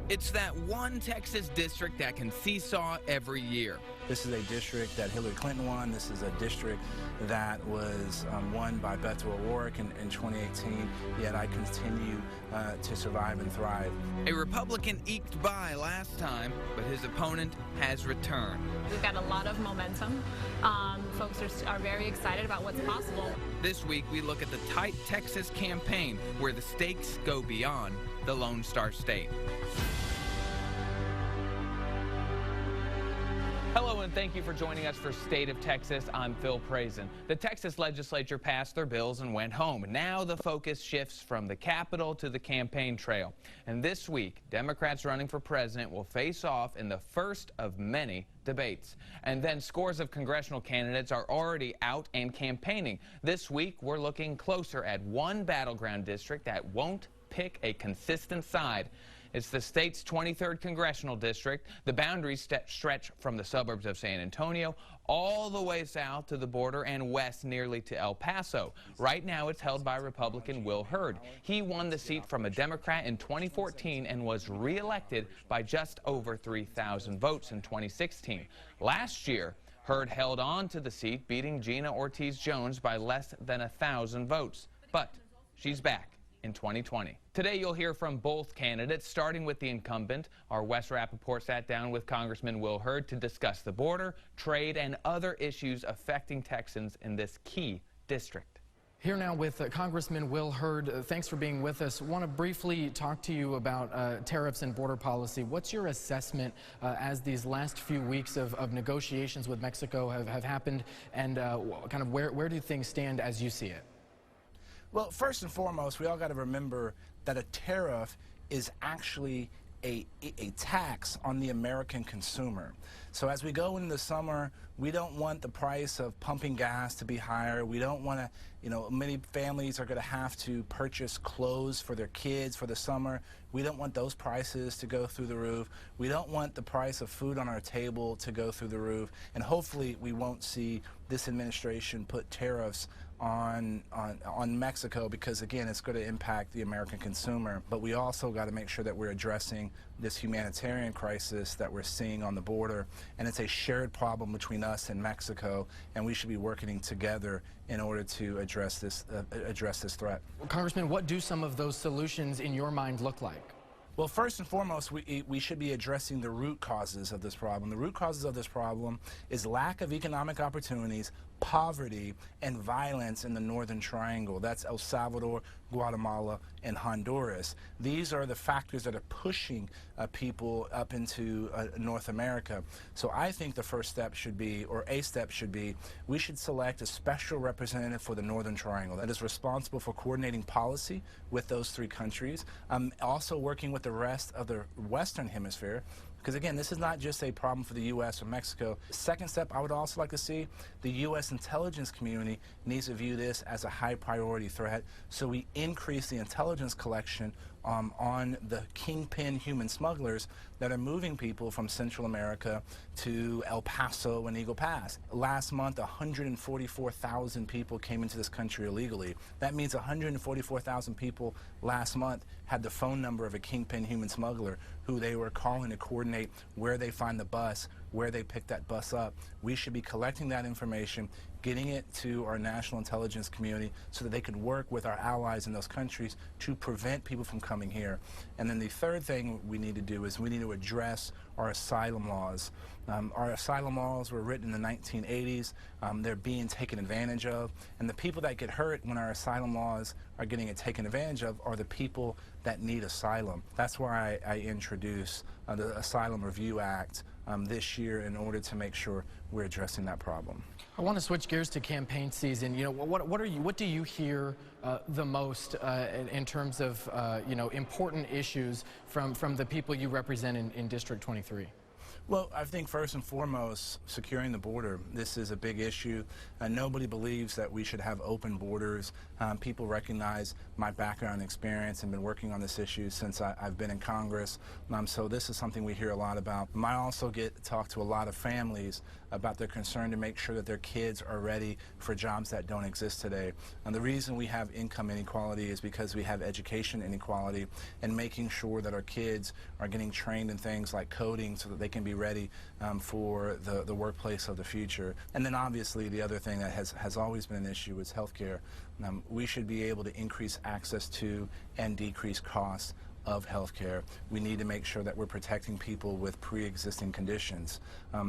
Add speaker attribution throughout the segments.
Speaker 1: It's that one Texas district that can seesaw every year.
Speaker 2: This is a district that Hillary Clinton won. This is a district that was won by Beto O'Rourke in 2018, yet I continue to survive and thrive.
Speaker 1: A Republican eked by last time, but his opponent has returned.
Speaker 3: We've got a lot of momentum. Folks are very excited about what's possible.
Speaker 1: This week, we look at the tight Texas campaign where the stakes go beyond the Lone Star State. Hello and thank you for joining us for State of Texas. I'm Phil Prazan. The Texas legislature passed their bills and went home. Now the focus shifts from the Capitol to the campaign trail. And this week, Democrats running for president will face off in the first of many debates. And then scores of congressional candidates are already out and campaigning. This week, we're looking closer at one battleground district that won't pick a consistent side. It's the state's 23rd congressional district. The boundaries stretch from the suburbs of San Antonio all the way south to the border and west nearly to El Paso. Right now it's held by Republican Will Hurd. He won the seat from a Democrat in 2014 and was reelected by just over 3,000 votes in 2016. Last year, Hurd held on to the seat, beating Gina Ortiz Jones by less than 1,000 votes. But she's back in 2020. Today you'll hear from both candidates, starting with the incumbent. Our Wes Rappaport sat down with Congressman Will Hurd to discuss the border, trade, and other issues affecting Texans in this key district.
Speaker 4: Here now with Congressman Will Hurd. Thanks for being with us. Want to briefly talk to you about tariffs and border policy. What's your assessment as these last few weeks of negotiations with Mexico have happened, and kind of where do things stand as you see it?
Speaker 2: Well, first and foremost, we all got to remember that a tariff is actually a tax on the American consumer. So as we go into the summer, we don't want the price of pumping gas to be higher. We don't want to, many families are going to have to purchase clothes for their kids for the summer. We don't want those prices to go through the roof. We don't want the price of food on our table to go through the roof. And hopefully we won't see this administration put tariffs on Mexico, because again, it's going to impact the American consumer. But we also got to make sure that we're addressing this humanitarian crisis that we're seeing on the border, and it's a shared problem between us and Mexico, and we should be working together in order to address this threat.
Speaker 4: Congressman, what do some of those solutions in your mind look like?
Speaker 2: Well, first and foremost, we should be addressing the root causes of this problem. The root causes of this problem is lack of economic opportunities, poverty, and violence in the Northern Triangle. That's El Salvador, Guatemala, and Honduras. These are the factors that are pushing people up into North America. So I think the first step should be, or a step should be, we should select a special representative for the Northern Triangle that is responsible for coordinating policy with those three countries, also working with the rest of the Western Hemisphere. Because again, this is not just a problem for the U.S. or Mexico. Second step, I would also like to see the U.S. intelligence community needs to view this as a high priority threat, so we increase the intelligence collection on the kingpin human smugglers that are moving people from Central America to El Paso and Eagle Pass. Last month, 144,000 people came into this country illegally. That means 144,000 people last month had the phone number of a kingpin human smuggler who they were calling to coordinate where they find the bus, where they pick that bus up. We should be collecting that information, getting it to our national intelligence community so that they can work with our allies in those countries to prevent people from coming here. And then the third thing we need to do is we need to address our asylum laws. Our asylum laws were written in the 1980s. They're being taken advantage of. And the people that get hurt when our asylum laws are getting taken advantage of are the people that need asylum. That's why I introduced the Asylum Review Act this year in order to make sure we're addressing that problem.
Speaker 4: I want to switch gears to campaign season. What do you hear the most in terms of important issues from the people you represent in District 23?
Speaker 2: Well, I think first and foremost, securing the border. This is a big issue. Nobody believes that we should have open borders. People recognize my background and experience and been working on this issue since I've been in Congress. So this is something we hear a lot about. I also get to talk to a lot of families about their concern to make sure that their kids are ready for jobs that don't exist today. And the reason we have income inequality is because we have education inequality, and making sure that our kids are getting trained in things like coding so that they can be ready for the workplace of the future. And then obviously the other thing that has always been an issue is healthcare. We should be able to increase access to and decrease costs of healthcare. We need to make sure that we're protecting people with pre-existing conditions.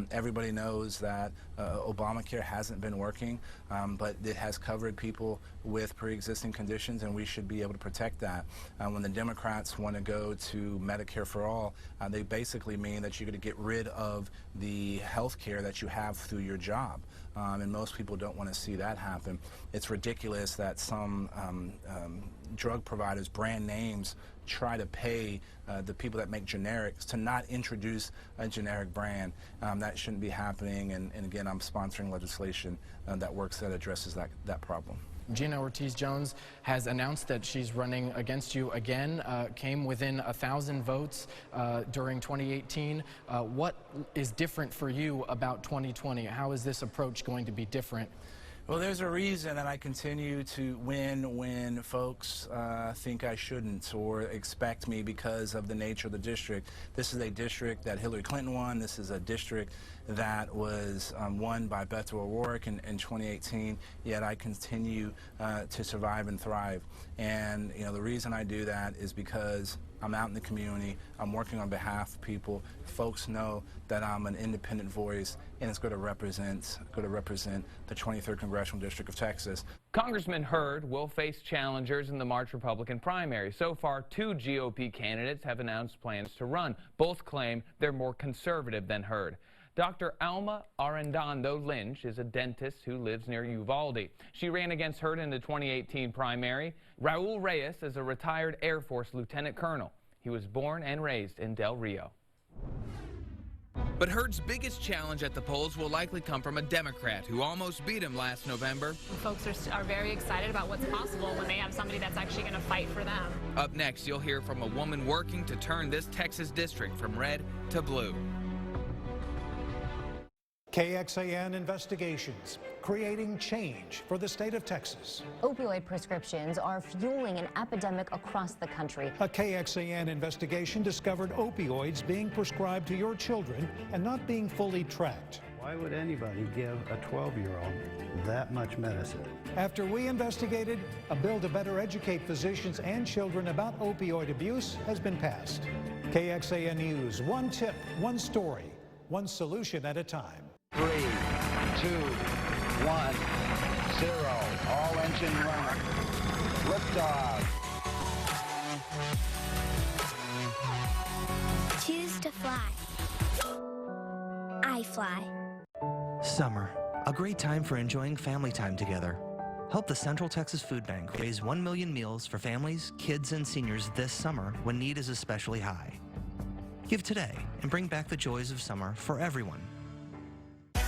Speaker 2: Everybody knows that Obamacare hasn't been working, but it has covered people with pre-existing conditions, and we should be able to protect that. When the Democrats want to go to Medicare for all, they basically mean that you're going to get rid of the health care that you have through your job. And most people don't want to see that happen. It's ridiculous that some drug providers, brand names, try to pay the people that make generics to not introduce a generic brand. That shouldn't be happening, and again, I'm sponsoring legislation that addresses that problem.
Speaker 4: Gina Ortiz-Jones has announced that she's running against you again, came within 1,000 votes during 2018. What is different for you about 2020? How is this approach going to be different?
Speaker 2: Well, there's a reason that I continue to win when folks think I shouldn't or expect me because of the nature of the district. This is a district that Hillary Clinton won. This is a district that was won by Beto O'Rourke in 2018, yet I continue to survive and thrive. And you know, the reason I do that is because I'm out in the community, I'm working on behalf of people. Folks know that I'm an independent voice, and it's going to represent the 23rd Congressional District of Texas.
Speaker 1: Congressman Hurd will face challengers in the March Republican primary. So far, 2 GOP candidates have announced plans to run. Both claim they're more conservative than Hurd. Dr. Alma Arredondo Lynch is a dentist who lives near Uvalde. She ran against Hurd in the 2018 primary. Raul Reyes is a retired Air Force lieutenant colonel. He was born and raised in Del Rio. But Hurd's biggest challenge at the polls will likely come from a Democrat who almost beat him last November.
Speaker 3: Folks are very excited about what's possible when they have somebody that's actually going to fight for them.
Speaker 1: Up next, you'll hear from a woman working to turn this Texas district from red to blue.
Speaker 5: KXAN Investigations, creating change for the state of Texas.
Speaker 6: Opioid prescriptions are fueling an epidemic across the country.
Speaker 5: A KXAN investigation discovered opioids being prescribed to your children and not being fully tracked.
Speaker 7: Why would anybody give a 12-year-old that much medicine?
Speaker 5: After we investigated, a bill to better educate physicians and children about opioid abuse has been passed. KXAN News, one tip, one story, one solution at a time.
Speaker 8: 3, 2, 1, 0. All engine running. Liftoff.
Speaker 9: Choose to fly. I fly.
Speaker 10: Summer, a great time for enjoying family time together. Help the Central Texas Food Bank raise 1 million meals for families, kids, and seniors this summer when need is especially high. Give today and bring back the joys of summer for everyone.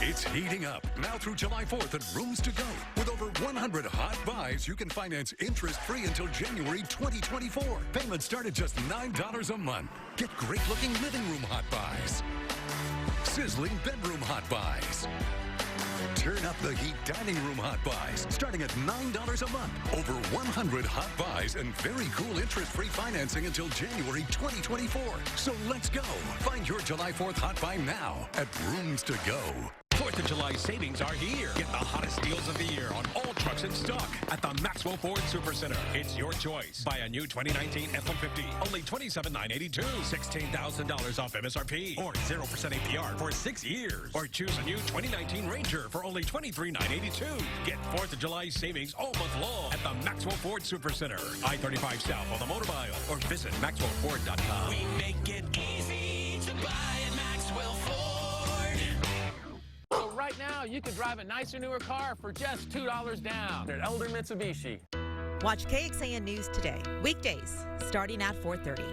Speaker 11: It's heating up now through July 4th at Rooms to Go. With over 100 hot buys, you can finance interest-free until January 2024. Payments start at just $9 a month. Get great-looking living room hot buys. Sizzling bedroom hot buys. Turn up the heat dining room hot buys, starting at $9 a month. Over 100 hot buys and very cool interest-free financing until January 2024. So let's go. Find your July 4th hot buy now at Rooms to Go.
Speaker 12: 4th of July savings are here. Get the hottest deals of the year on all trucks in stock at the Maxwell Ford Supercenter. It's your choice. Buy a new 2019 F-150, only $27,982. $16,000 off MSRP or 0% APR for 6 years. Or choose a new 2019 Ranger for only $23,982. Get 4th of July savings all month long at the Maxwell Ford Supercenter. I-35 South on the Motormile or visit MaxwellFord.com.
Speaker 13: We make it easy to buy at Maxwell Ford.
Speaker 14: So right now, you could drive a nicer, newer car for just $2 down at Elder Mitsubishi.
Speaker 15: Watch KXAN News today, weekdays, starting at 4:30.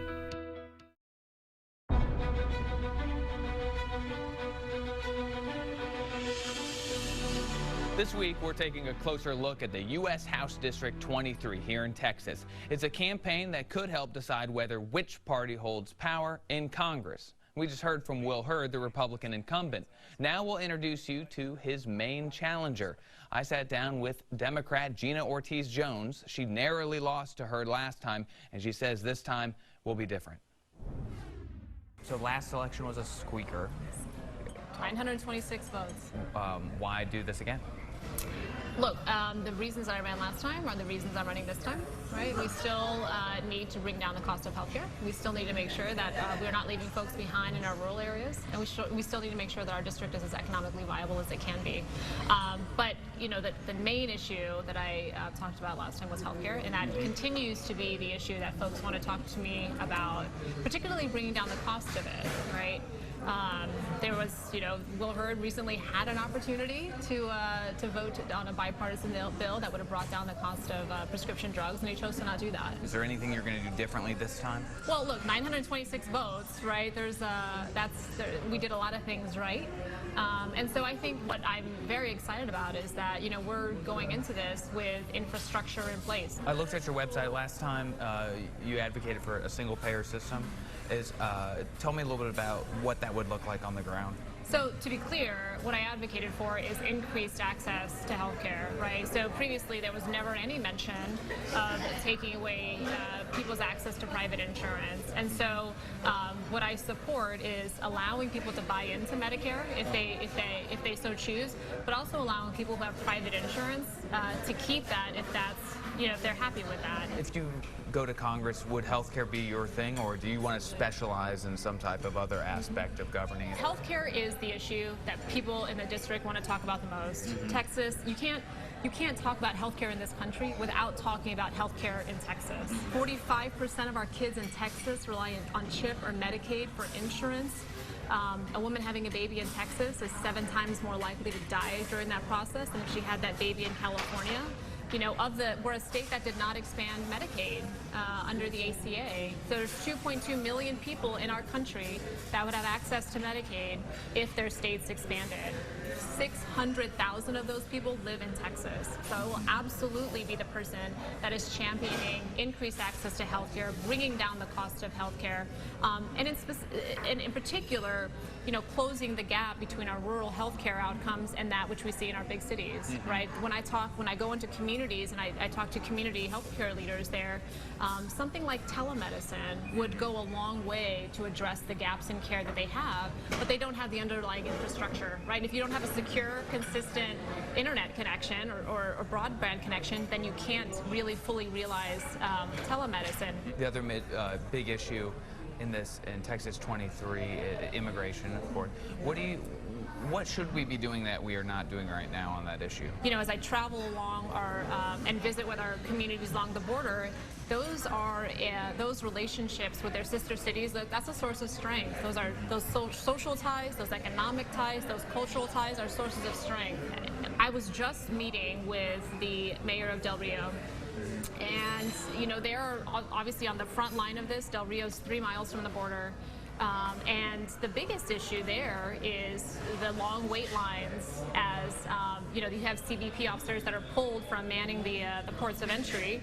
Speaker 1: This week, we're taking a closer look at the U.S. House District 23 here in Texas. It's a campaign that could help decide whether which party holds power in Congress. We just heard from Will Hurd, the Republican incumbent. Now we'll introduce you to his main challenger. I sat down with Democrat Gina Ortiz Jones. She narrowly lost to Hurd last time, and she says this time will be different.
Speaker 9: So last election was a squeaker.
Speaker 3: 926 votes.
Speaker 9: Why do this again?
Speaker 3: Look, the reasons I ran last time are the reasons I'm running this time, right? We still need to bring down the cost of healthcare. We still need to make sure that we're not leaving folks behind in our rural areas, and we still need to make sure that our district is as economically viable as it can be. But you know, the main issue that I talked about last time was healthcare, and that continues to be the issue that folks want to talk to me about, particularly bringing down the cost of it, right? There was, you know, Will Hurd recently had an opportunity to vote on a bipartisan bill that would have brought down the cost of prescription drugs, and he chose to not do that.
Speaker 9: Is there anything you're going to do differently this time?
Speaker 3: Well, look, 926 votes, right? We did a lot of things right. And so I think what I'm very excited about is that, you know, we're going into this with infrastructure in place.
Speaker 9: I looked at your website last time. You advocated for a single-payer system. Tell me a little bit about what that would look like on the ground.
Speaker 3: So to be clear, what I advocated for is increased access to health care, right? So previously there was never any mention of taking away people's access to private insurance. And so what I support is allowing people to buy into Medicare if they so choose, but also allowing people who have private insurance to keep that if they're happy with that.
Speaker 9: If you go to Congress, would healthcare be your thing, or do you want to specialize in some type of other aspect of governing it?
Speaker 3: Healthcare is the issue that people in the district want to talk about the most. Texas, you can't talk about healthcare in this country without talking about healthcare in Texas. 45% of our kids in Texas rely on CHIP or Medicaid for insurance. A woman having a baby in Texas is 7 times more likely to die during that process than if she had that baby in California. You know, we're a state that did not expand Medicaid under the ACA. So there's 2.2 million people in our country that would have access to Medicaid if their states expanded. 600,000 of those people live in Texas. So I will absolutely be the person that is championing increased access to healthcare, bringing down the cost of healthcare, and in particular, you know, closing the gap between our rural healthcare outcomes and that which we see in our big cities, right? When I go into communities and I talk to community healthcare leaders there, something like telemedicine would go a long way to address the gaps in care that they have, but they don't have the underlying infrastructure, right? If you don't have a secure, consistent internet connection or broadband connection, then you can't really fully realize telemedicine.
Speaker 9: The other big issue in Texas 23, immigration, of course. What should we be doing that we are not doing right now on that issue? You know,
Speaker 3: as I travel along and visit with our communities along the border, those relationships with their sister cities, that's a source of strength. Those social ties, those economic ties, those cultural ties are sources of strength. I was just meeting with the mayor of Del Rio. And, you know, they're obviously on the front line of this. Del Rio's 3 miles from the border. And the biggest issue there is the long wait lines as, you know, you have CBP officers that are pulled from manning the ports of entry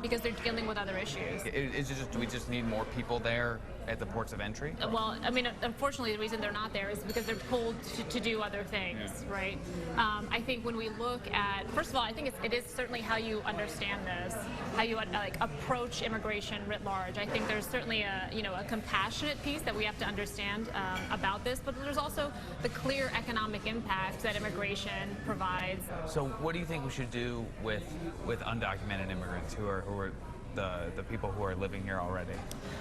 Speaker 3: because they're dealing with other issues.
Speaker 9: Do we just need more people there at the ports of entry?
Speaker 3: Well, I mean, unfortunately, the reason they're not there is because they're pulled to do other things, right? I think when we look at, first of all, I think it is certainly how you understand this, how you approach immigration writ large. I think there's certainly a compassionate piece that we have to understand about this, but there's also the clear economic impact that immigration provides.
Speaker 9: So, what do you think we should do with undocumented immigrants who are the people who are living here already?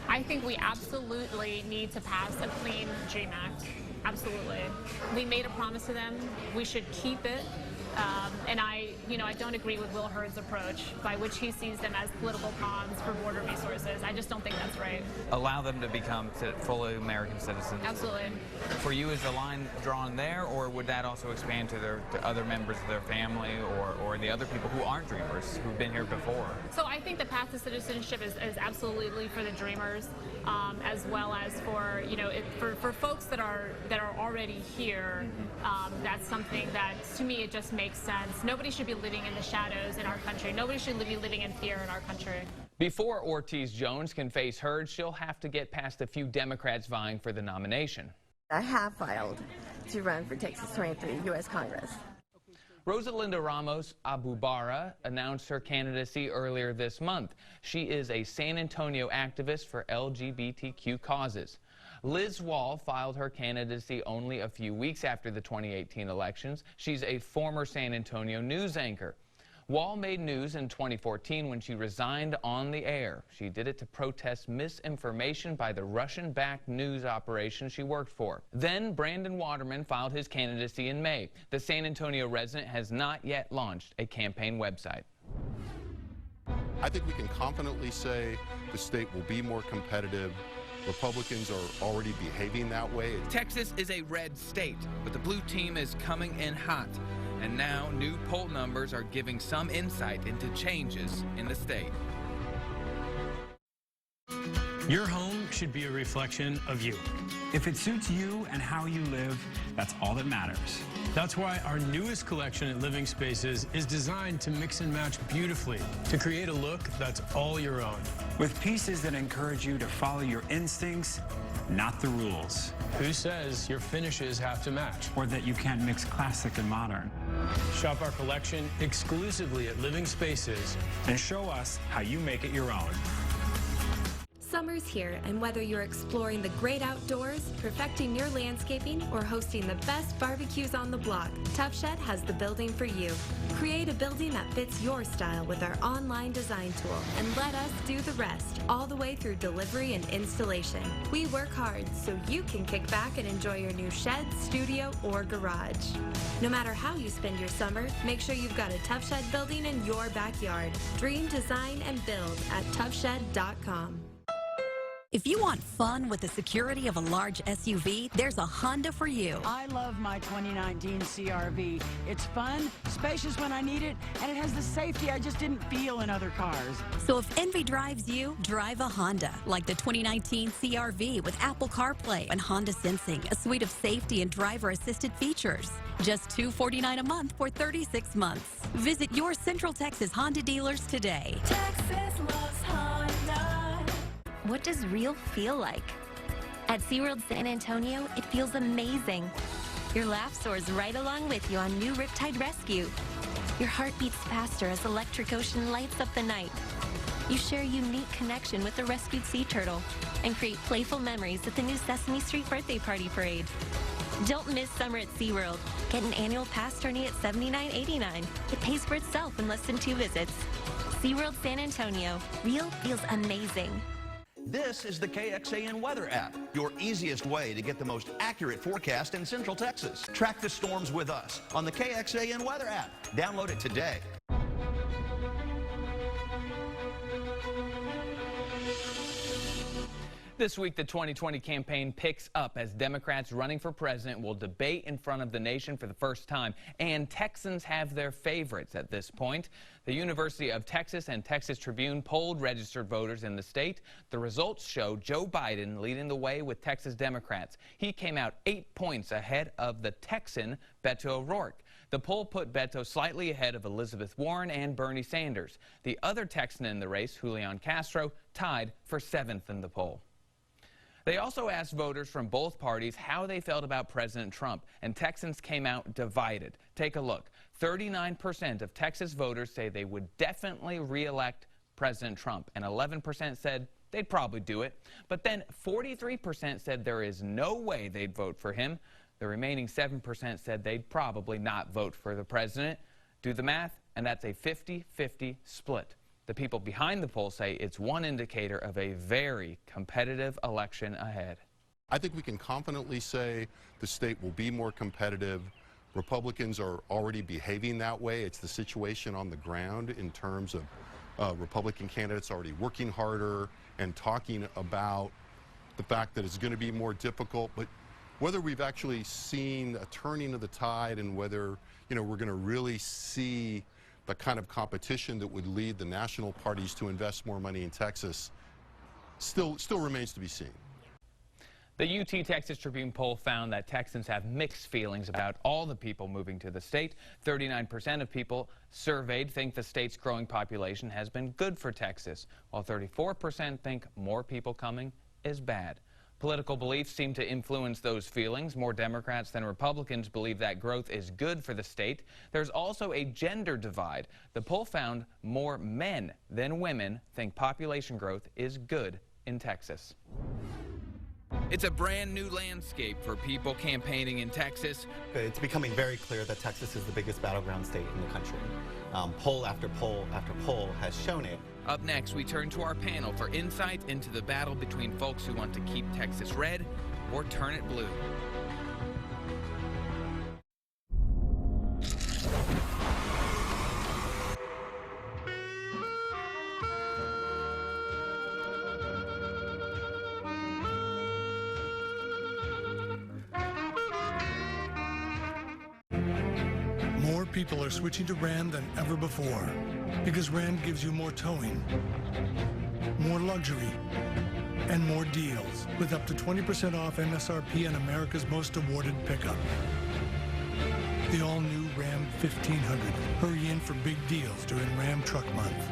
Speaker 3: I think we absolutely need to pass a Clean Dream Act. Absolutely. We made a promise to them. We should keep it. And I don't agree with Will Hurd's approach, by which he sees them as political pawns for border resources. I just don't think that's right.
Speaker 9: Allow them to become fully American citizens.
Speaker 3: Absolutely.
Speaker 9: For you, is the line drawn there, or would that also expand to other members of their family or the other people who aren't dreamers, who've been here before?
Speaker 3: So I think the path to citizenship is absolutely for the dreamers, as well as for for folks that are already here. That's something that, to me, it just makes sense. Nobody should be living in the shadows in our country. Nobody should be living in fear in our country.
Speaker 1: Before Ortiz-Jones can face Hurd, she'll have to get past a few Democrats vying for the nomination.
Speaker 16: I have filed to run for Texas 23 U.S. Congress.
Speaker 1: Rosalinda Ramos Abubara announced her candidacy earlier this month. She is a San Antonio activist for LGBTQ causes. Liz Wall filed her candidacy only a few weeks after the 2018 elections. She's a former San Antonio news anchor. Wall made news in 2014 when she resigned on the air. She did it to protest misinformation by the Russian-backed news operation she worked for. Then Brandon Waterman filed his candidacy in May. The San Antonio resident has not yet launched a campaign website.
Speaker 17: I think we can confidently say the state will be more competitive. Republicans are already behaving that way.
Speaker 1: Texas is a red state, but the blue team is coming in hot. And now new poll numbers are giving some insight into changes in the state.
Speaker 18: Your home should be a reflection of you. If it suits you and how you live, that's all that matters. That's why our newest collection at Living Spaces is designed to mix and match beautifully to create a look that's all your own. With pieces that encourage you to follow your instincts, not the rules. Who says your finishes have to match? Or that you can't mix classic and modern? Shop our collection exclusively at Living Spaces and show us how you make it your own.
Speaker 19: Summer's here, and whether you're exploring the great outdoors, perfecting your landscaping, or hosting the best barbecues on the block, Tough Shed has the building for you. Create a building that fits your style with our online design tool, and let us do the rest, all the way through delivery and installation. We work hard so you can kick back and enjoy your new shed, studio, or garage. No matter how you spend your summer, make sure you've got a Tough Shed building in your backyard. Dream, design, and build at toughshed.com.
Speaker 20: If you want fun with the security of a large SUV, there's a Honda for you.
Speaker 21: I love my 2019 CR-V. It's fun, spacious when I need it, and it has the safety I just didn't feel in other cars.
Speaker 20: So if envy drives you, drive a Honda, like the 2019 CR-V with Apple CarPlay and Honda Sensing, a suite of safety and driver-assisted features. Just $249 a month for 36 months. Visit your Central Texas Honda dealers today.
Speaker 19: Texas loves Honda.
Speaker 6: What does real feel like? At SeaWorld San Antonio, it feels amazing. Your laugh soars right along with you on new Riptide Rescue. Your heart beats faster as Electric Ocean lights up the night. You share a unique connection with the rescued sea turtle and create playful memories at the new Sesame Street Birthday Party Parade. Don't miss summer at SeaWorld. Get an annual pass starting at $79.89. It pays for itself in less than 2 visits. SeaWorld San Antonio. Real feels amazing.
Speaker 22: This is the KXAN Weather app, your easiest way to get the most accurate forecast in Central Texas. Track the storms with us on the KXAN Weather app. Download it today.
Speaker 1: This week, the 2020 campaign picks up as Democrats running for president will debate in front of the nation for the first time, and Texans have their favorites at this point. The University of Texas and Texas Tribune polled registered voters in the state. The results show Joe Biden leading the way with Texas Democrats. He came out 8 points ahead of the Texan Beto O'Rourke. The poll put Beto slightly ahead of Elizabeth Warren and Bernie Sanders. The other Texan in the race, Julian Castro, tied for 7th in the poll. They also asked voters from both parties how they felt about President Trump, and Texans came out divided. Take a look. 39% of Texas voters say they would definitely re-elect President Trump, and 11% said they'd probably do it. But then 43% said there is no way they'd vote for him. The remaining 7% said they'd probably not vote for the president. Do the math, and that's a 50-50 split. The people behind the poll say it's one indicator of a very competitive election ahead.
Speaker 17: I think we can confidently say the state will be more competitive. Republicans are already behaving that way. It's the situation on the ground in terms of Republican candidates already working harder and talking about the fact that it's going to be more difficult. But whether we've actually seen a turning of the tide and whether, we're going to really see the kind of competition that would lead the national parties to invest more money in Texas still remains to be seen.
Speaker 1: The UT Texas Tribune poll found that Texans have mixed feelings about all the people moving to the state. 39% of people surveyed think the state's growing population has been good for Texas, while 34% think more people coming is bad. Political beliefs seem to influence those feelings. More Democrats than Republicans believe that growth is good for the state. There's also a gender divide. The poll found more men than women think population growth is good in Texas. It's a brand new landscape for people campaigning in Texas.
Speaker 2: It's becoming very clear that Texas is the biggest battleground state in the country. Poll after poll after poll has shown it.
Speaker 1: Up next, we turn to our panel for insight into the battle between folks who want to keep Texas red or turn it blue.
Speaker 4: More people are switching to Ram than ever before because Ram gives you more towing, more luxury, and more deals with up to 20% off MSRP on America's most awarded pickup. The all-new Ram 1500. Hurry in for big deals during Ram Truck Month.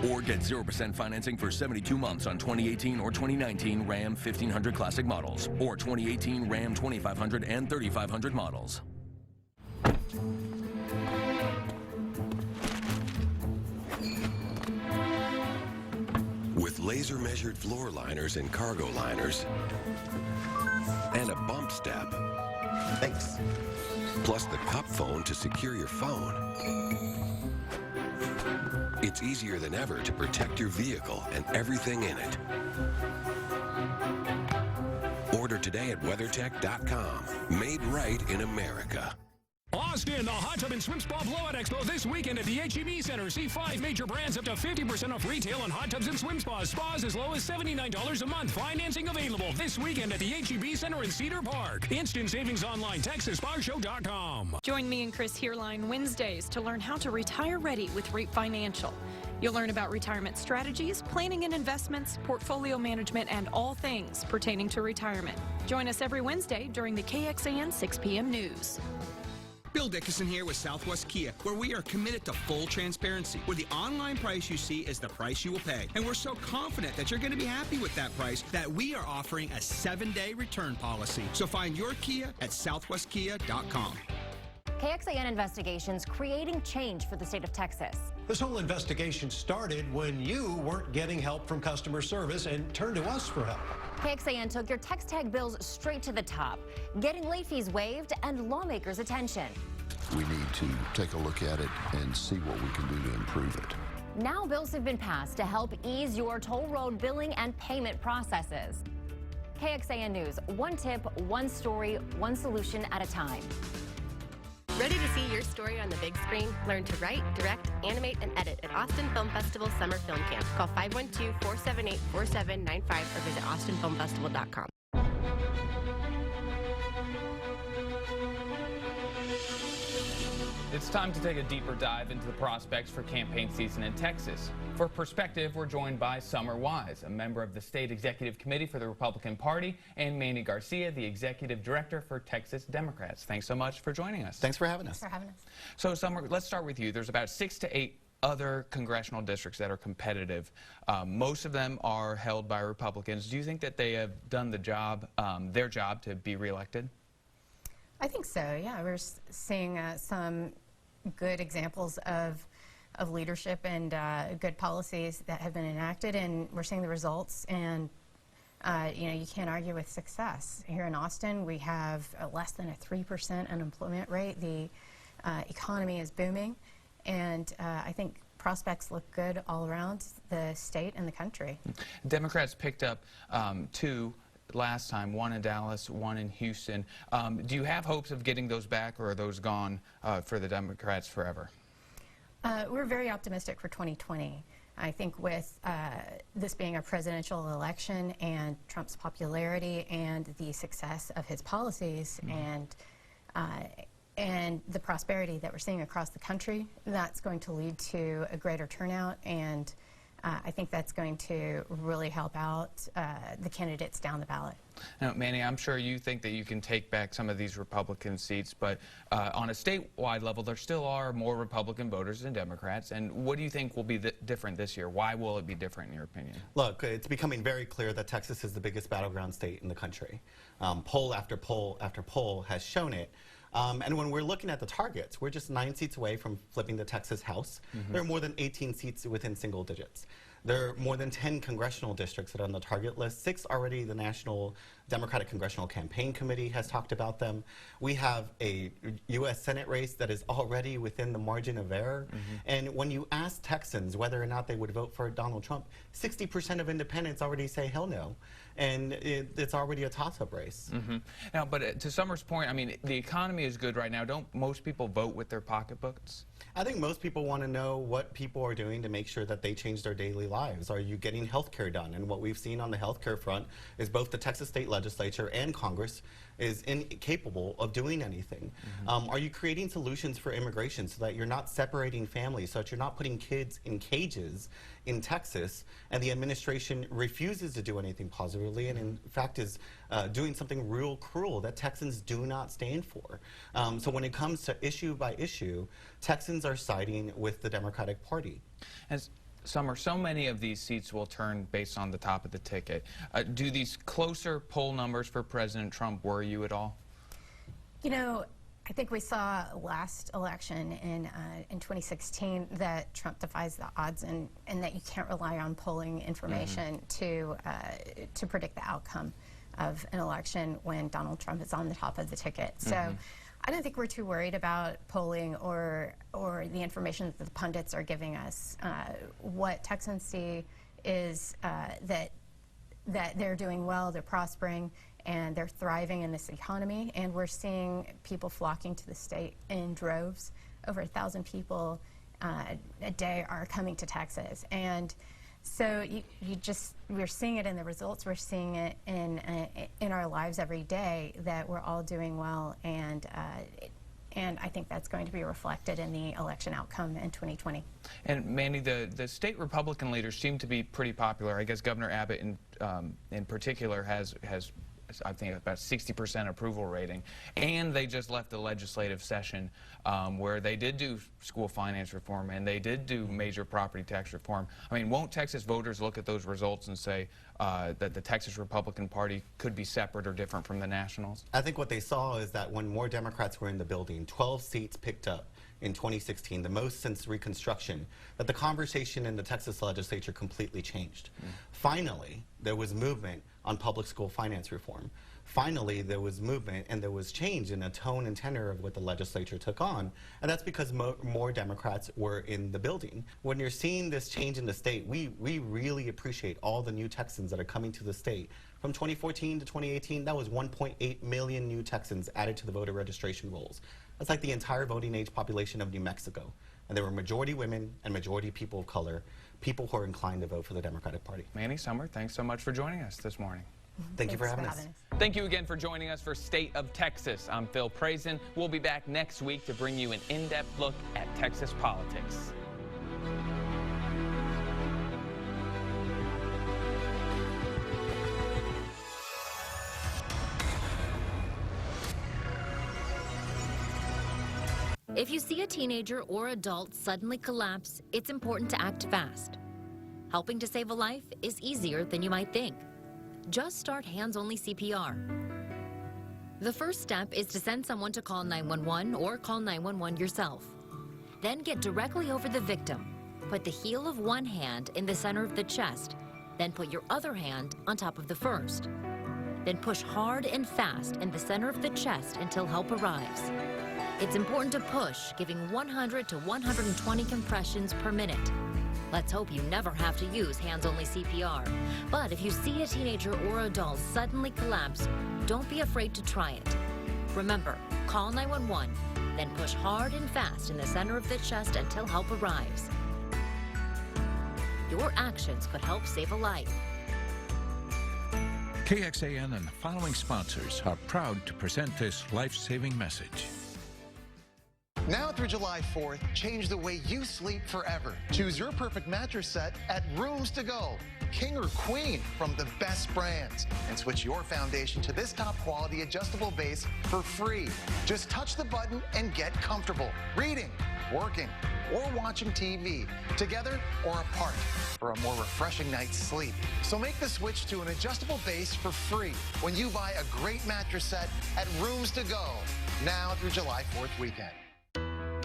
Speaker 23: Or get 0% financing for 72 months on 2018 or 2019 Ram 1500 Classic models or 2018 Ram 2500 and 3500 models.
Speaker 12: With laser-measured floor liners and cargo liners, and a bump step.
Speaker 2: Thanks.
Speaker 12: Plus the cup phone to secure your phone. It's easier than ever to protect your vehicle and everything in it. Order today at WeatherTech.com. Made right in America. Austin, the Hot Tub and Swim Spa Blowout Expo this weekend at the H-E-B Center. See 5 major brands up to 50% off retail on hot tubs and swim spas. Spas as low as $79 a month. Financing available this weekend at the H-E-B Center in Cedar Park. Instant savings online, TexasSpaShow.com.
Speaker 24: Join me and Chris Heerline Wednesdays to learn how to retire ready with REAP Financial. You'll learn about retirement strategies, planning and investments, portfolio management, and all things pertaining to retirement. Join us every Wednesday during the KXAN 6 p.m. news.
Speaker 25: Bill Dickinson here with Southwest Kia, where we are committed to full transparency, where the online price you see is the price you will pay. And we're so confident that you're going to be happy with that price that we are offering a 7-day return policy. So find your Kia at southwestkia.com.
Speaker 26: KXAN Investigations creating change for the state of Texas.
Speaker 27: This whole investigation started when you weren't getting help from customer service and turned to us for help.
Speaker 26: KXAN took your text tag bills straight to the top, getting late fees waived and lawmakers' attention.
Speaker 28: We need to take a look at it and see what we can do to improve it.
Speaker 26: Now bills have been passed to help ease your toll road billing and payment processes. KXAN News, one tip, one story, one solution at a time.
Speaker 29: Ready to see your story on the big screen? Learn to write, direct, animate, and edit at Austin Film Festival Summer Film Camp. Call 512-478-4795 or visit austinfilmfestival.com.
Speaker 1: It's time to take a deeper dive into the prospects for campaign season in Texas. For perspective, we're joined by Summer Wise, a member of the State Executive Committee for the Republican Party, and Manny Garcia, the Executive Director for Texas Democrats. Thanks so much for joining us.
Speaker 2: Thanks for having us.
Speaker 26: Thanks for having us.
Speaker 1: So, Summer, let's start with you. There's about 6 to 8 other congressional districts that are competitive. Most of them are held by Republicans. Do you think that they have done the job, their job, to be reelected?
Speaker 30: I think so, yeah. We're seeing some good examples of leadership and good policies that have been enacted, and we're seeing the results, and you know, you can't argue with success. Here in Austin, we have less than a 3% unemployment rate. The economy is booming, and I think prospects look good all around the state and the country.
Speaker 1: Democrats picked up 2 last time, 1 in Dallas, 1 in Houston. Do you have hopes of getting those back, or are those gone for the Democrats forever?
Speaker 30: We're very optimistic for 2020. I think with this being a presidential election and Trump's popularity and the success of his policies and the prosperity that we're seeing across the country, that's going to lead to a greater turnout and I think that's going to really help out the candidates down the ballot.
Speaker 1: Now, Manny, I'm sure you think that you can take back some of these Republican seats, but on a statewide level, there still are more Republican voters than Democrats. And what do you think will be different this year? Why will it be different, in your opinion?
Speaker 2: Look, it's becoming very clear that Texas is the biggest battleground state in the country. Poll after poll after poll has shown it. And when we're looking at the targets, we're just 9 seats away from flipping the Texas House. There are more than 18 seats within single digits. There are more than 10 congressional districts that are on the target list. 6 already, the National Democratic Congressional Campaign Committee has talked about them. We have a U.S. Senate race that is already within the margin of error. And when you ask Texans whether or not they would vote for Donald Trump, 60% of independents already say hell no. And it's already a toss-up race.
Speaker 1: Now, but to Summer's point, I mean, the economy is good right now. Don't most people vote with their pocketbooks?
Speaker 2: I think most people want to know what people are doing to make sure that they change their daily lives. Are you getting health care done? And what we've seen on the health care front is both the Texas State Legislature and Congress is incapable of doing anything. Are you creating solutions for immigration so that you're not separating families, so that you're not putting kids in cages in Texas, and the administration refuses to do anything positively, and in fact is doing something real cruel that Texans do not stand for. So when it comes to issue by issue, Texans are siding with the Democratic Party.
Speaker 1: As Summer, so many of these seats will turn based on the top of the ticket. Do these closer poll numbers for President Trump worry you at all?
Speaker 30: You know, I think we saw last election in 2016 that Trump defies the odds, and that you can't rely on polling information to predict the outcome of an election when Donald Trump is on the top of the ticket. So I don't think we're too worried about polling or the information that the pundits are giving us. What Texans see is that they're doing well, they're prospering, and they're thriving in this economy. And we're seeing people flocking to the state in droves. Over 1,000 people a day are coming to Texas. And so we're seeing it in the results. We're seeing it in our lives every day that we're all doing well, and I think that's going to be reflected in the election outcome in 2020.
Speaker 1: And Manny, the state Republican leaders seem to be pretty popular. I guess Governor Abbott in particular has I think about 60% approval rating, and they just left the legislative session where they did do school finance reform and they did do major property tax reform. I mean, won't Texas voters look at those results and say that the Texas Republican Party could be separate or different from the Nationals?
Speaker 2: I think what they saw is that when more Democrats were in the building, 12 seats picked up in 2016, the most since Reconstruction, that the conversation in the Texas legislature completely changed. Finally, there was movement on public school finance reform. Finally, there was movement and there was change in the tone and tenor of what the legislature took on, and that's because more Democrats were in the building. When you're seeing this change in the state, we really appreciate all the new Texans that are coming to the state. From 2014 to 2018, that was 1.8 million new Texans added to the voter registration rolls. That's like the entire voting age population of New Mexico. And there were majority women and majority people of color, people who are inclined to vote for the Democratic Party.
Speaker 1: Manny, Summer, thanks so much for joining us this morning.
Speaker 2: Thank you for having us.
Speaker 1: Thank you again for joining us for State of Texas. I'm Phil Prazen. We'll be back next week to bring you an in-depth look at Texas politics.
Speaker 26: If you see a teenager or adult suddenly collapse, it's important to act fast. Helping to save a life is easier than you might think. Just start hands-only CPR. The first step is to send someone to call 911 or call 911 yourself. Then get directly over the victim. Put the heel of one hand in the center of the chest, then put your other hand on top of the first. Then push hard and fast in the center of the chest until help arrives. It's important to push, giving 100 to 120 compressions per minute. Let's hope you never have to use hands-only CPR. But if you see a teenager or adult suddenly collapse, don't be afraid to try it. Remember, call 911, then push hard and fast in the center of the chest until help arrives. Your actions could help save a life.
Speaker 3: KXAN and the following sponsors are proud to present this life-saving message. Now through July 4th, change the way you sleep forever. Choose your perfect mattress set at Rooms to Go. King or queen from the best brands. And switch your foundation to this top quality adjustable base for free. Just touch the button and get comfortable. Reading, working, or watching TV, together or apart, for a more refreshing night's sleep. So make the switch to an adjustable base for free when you buy a great mattress set at Rooms to Go. Now through July 4th weekend.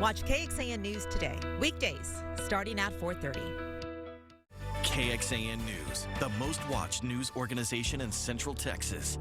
Speaker 5: Watch KXAN News today, weekdays, starting at 4:30.
Speaker 7: KXAN News, the most watched news organization in Central Texas.